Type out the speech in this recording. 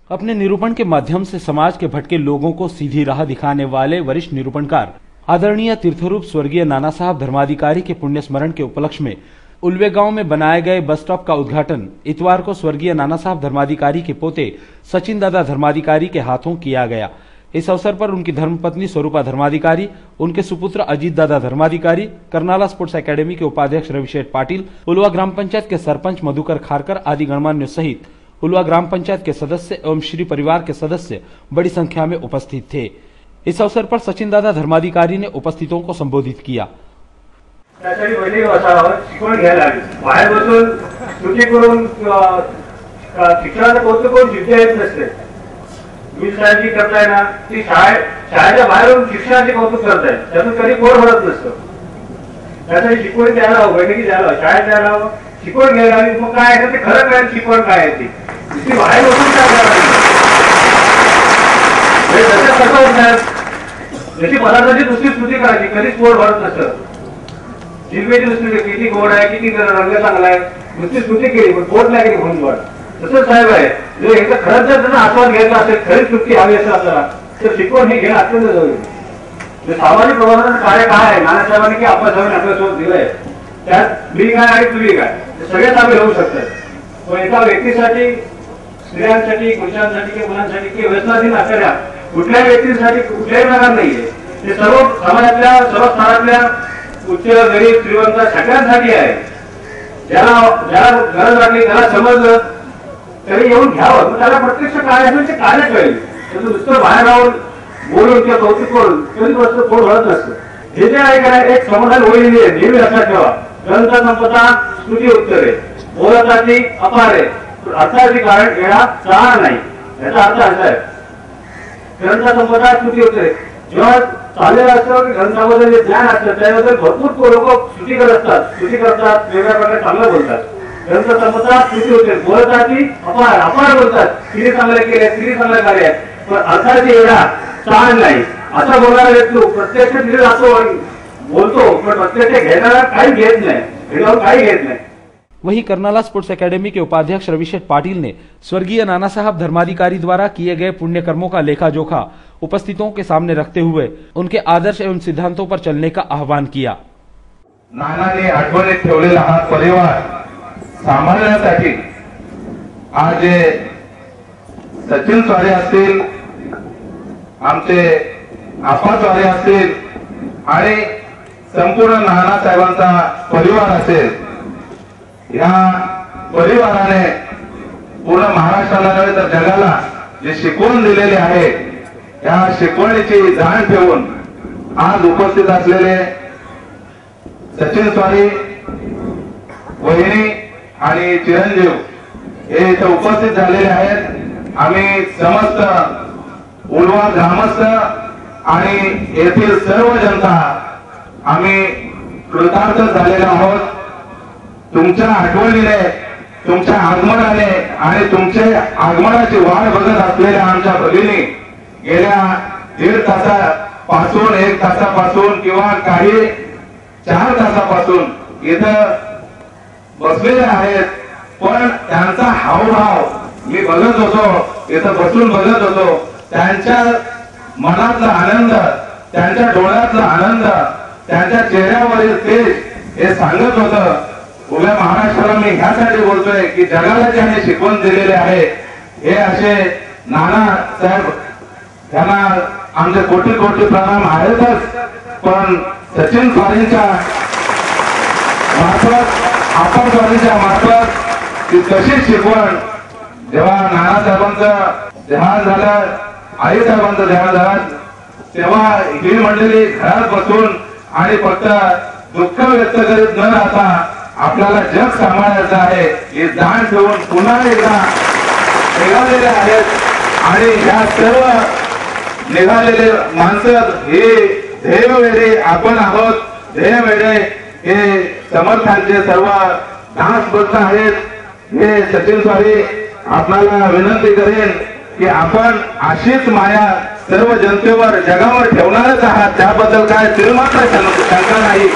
अपने निरूपण के माध्यम से समाज के भटके लोगों को सीधी राह दिखाने वाले वरिष्ठ निरूपणकार आदरणीय तीर्थरूप स्वर्गीय नाना साहब धर्माधिकारी के पुण्य स्मरण के उपलक्ष्य में उल्वे गांव में बनाए गए बस स्टॉप का उद्घाटन इतवार को स्वर्गीय नाना साहब धर्माधिकारी के पोते सचिन दादा धर्माधिकारी के हाथों किया गया। इस अवसर पर उनकी धर्मपत्नी स्वरूपा धर्माधिकारी, उनके सुपुत्र अजीत दादा धर्माधिकारी, करनाला स्पोर्ट्स एकेडमी के उपाध्यक्ष रविशेठ पाटिल, उल्वा ग्राम पंचायत के सरपंच मधुकर खारकर आदि गणमान्यों सहित उल्वा ग्राम पंचायत के सदस्य एवं श्री परिवार के सदस्य बड़ी संख्या में उपस्थित थे। इस अवसर पर सचिन दादा धर्माधिकारी ने उपस्थितों को संबोधित किया। शिकवण घ्यायला लागली, बाहेर बसून कृती करून शिक्षणाचं कौतुक करून विद्या येत नसते। वीज साहेबजी करताय ना, ती शाळेच्या बाहेरून शिक्षणाचे कौतुक करताय, त्यातून कधी पोट भरत नसतं। त्यासाठी शिकवण द्यायला हवं, बैठकी द्यायला हवं, शाळेत द्यायला हवं, शिकवण घ्यायला हवी। मग काय आहे ते खरं काय शिकवण काय आहे ती बाहेर बसून काय करायला कसं होत नाही। जशी पदार्थाची दुसरी स्तुती करायची, कधीच पोट भरत नसतं। जिल्ह्याची नुसती किती गोड आहे, किती रंग चांगला आहे, नुसती स्तुती केली पण पोट नाही केली म्हणून गोड। तसंच साहेब आहे, जर एकदा खरंच जर त्यांना आस्वाद घ्यायचा असेल, खरीच स्तुती हवी असेल आपल्याला, तर शिकवण हे घेणं अत्यंत जरुरी आहे। सामाजिक प्रबोधनाचं कार्य काय आहे, नानासाहेबांनी की आप्पासाहेबांनी आपल्यासोबत दिलंय, त्यात मी काय आणि तुम्ही काय सगळेच आम्ही होऊ शकतात। पण एका व्यक्तीसाठी, स्त्रियांसाठी, पुरुषांसाठी किंवा मुलांसाठी किंवा व्यसनाधीन असणाऱ्या कुठल्याही व्यक्तीसाठी कुठल्याही प्रकार नाहीये। ते सर्व समाजातल्या सर्व स्तरातल्या उच्च गरीब श्रीमंत सगळ्यांसाठी आहे। ज्याला गरज लागली, त्याला समजलं तरी येऊन घ्यावं, मग त्याला प्रत्यक्ष काय असेल ते कार्य कळेल। त्याचं नुसतं बाहेर राहून बोलून किंवा कौतुक करून कधी वस्तू पोट भरत नसतं। हे जे आहे का एक समाधान होईल नेहमी लक्षात ठेवा। ग्रंथ संपदा स्तुती उत्तरे, बोलताची अपारे, अर्थाची कारण येणा चाळ नाही। याचा अर्थ असा आहे, ग्रंथ संपदा स्तुती उत्तरे जेव्हा चाललेलं असतं, ग्रंथामध्ये जे ज्ञान असतं त्याबद्दल भरपूर लोक स्तुती करतात, वेगळ्या प्रकारे चांगलं बोलतात। ग्रंथ संपदा स्तुती होते, बोलताची अपार बोलतात, किती चांगले केले, किती चांगलं कार्य आहे, पण अर्थाची येणा चाळ नाही। असा बोलणारा व्यक्ती प्रत्यक्ष तिथे जातो आणि बोलतो, पण प्रत्यक्ष घेणारा काही घेत नाही, घेण्यावर काही घेत नाही। वहीं करनाला स्पोर्ट्स एकेडमी के उपाध्यक्ष रविशेठ पाटिल ने स्वर्गीय नाना साहब धर्माधिकारी द्वारा किए गए पुण्य कर्मों का लेखा जोखा उपस्थितों के सामने रखते हुए उनके आदर्श एवं सिद्धांतों पर चलने का आह्वान किया। नानाने आठवणीत ठेवलेला हा परिवार सांभाळण्यासाठी आज सचिन स्वारे असतील, आमचे आप्पा स्वारे असतील आणि संपूर्ण नाना साहेबांचा परिवार असेल, या परिवाराने पूर्ण महाराष्ट्राला नव्हे तर जगाला जे शिकवण दिलेले आहे, या शिकवणीची जाण ठेवून आज उपस्थित असलेले सचिन स्वारी, वहिनी आणि चिरंजीव हे इथे उपस्थित झालेले आहेत। आम्ही समस्त उल्वा ग्रामस्थ आणि येथील सर्व जनता आम्ही कृतार्थ झालेलो आहोत। तुमच्या आठवणीने, तुमच्या आगमनाने आणि तुमच्या आगमनाची वाट बघत असलेल्या आमच्या भगिनी गेल्या 1.5 तासापासून 1 तासापासून किंवा काही 4 तासापासून इथं बसलेले आहेत, पण त्यांचा हावभाव मी बघत होतो, इथं बसून बघत होतो। त्यांच्या मनातला आनंद, त्यांच्या डोळ्यातला आनंद, त्यांच्या चेहऱ्यावरील तेज हे सांगत होतं। उभ्या महाराष्ट्राला मी ह्यासाठी बोलतोय की जगाला ज्याने शिकवण दिलेले आहे, हे असे नाना साहेब, त्यांना आमचे कोटी कोटी प्रणाम आहेतच, पण सचिन स्वारींच्या मार्फत, आप्पा स्वारींच्या मार्फत ती तशी शिकवण जेव्हा नाना साहेबांचं देहांत झालं, आई साहेबांचं देहांत झालं, तेव्हा ही मंडळी घरात बसून आणि फक्त दुःख व्यक्त करीत न राहता आपल्याला जग सांभाळायचं आहे हे जाण ठेवून पुन्हा एकदा निघालेले आहेत। आणि ह्या सर्व निघालेले माणसं हे ध्येयवेडे आपण आहोत। ध्येयवेडे हे समर्थांचे सर्व दासभक्त आहेत। हे सचिन स्वारी आपल्याला विनंती करेन की आपण अशीच माया सर्व जनतेवर, जगावर ठेवणारच आहात, त्याबद्दल काय तिळमात्र शंका नाही।